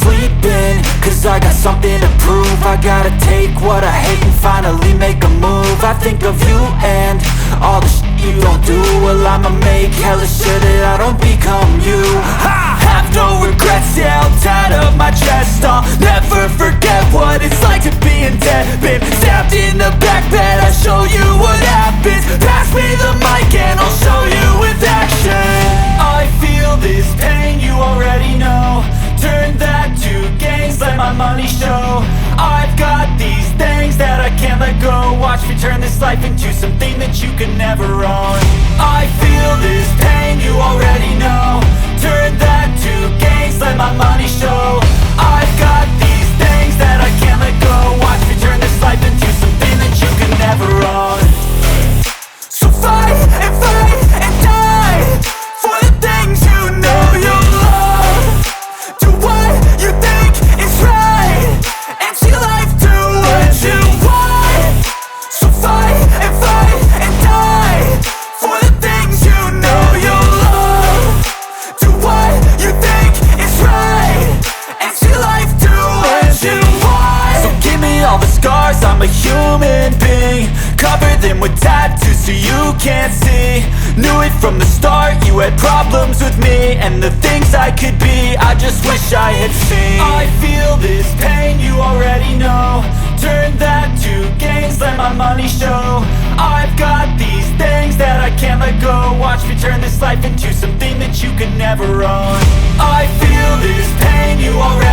sleeping, cause I got something to prove. I gotta take what I hate and finally make a move. I think of you and all the shit you don't do. Well, I'ma make hella sure that I don't become you. I have no regrets, yeah, I'll tie up my chest. I'll never forget what it's like to be in debt. Been stabbed in the back bed, I'll show you what happens. Pass me the mic and I'll show you with action. I feel this pain, you already know. Turn that to gains, let my money show. I've got these things that I can't let go. Watch me turn this life into something that you can never own. I feel this pain, you already know. Turn that to gains, let my money show. I've got these things that I can't let go. Watch me turn this life into something that you can never own. So fight and die for the things you know you love. Do what you think is right and see life do what you want. So fight and die for the things you know you love. Do what you think is right and see life do what you want. So give me all the scars, I'm a human being. Cover them with tattoos so you can't see. Knew it from the start, you had problems with me and the things I could be, I just wish I had seen. I feel this pain, you already know. Turn that to gains, let my money show. I've got these things that I can't let go. Watch me turn this life into something that you could never own. I feel this pain, you already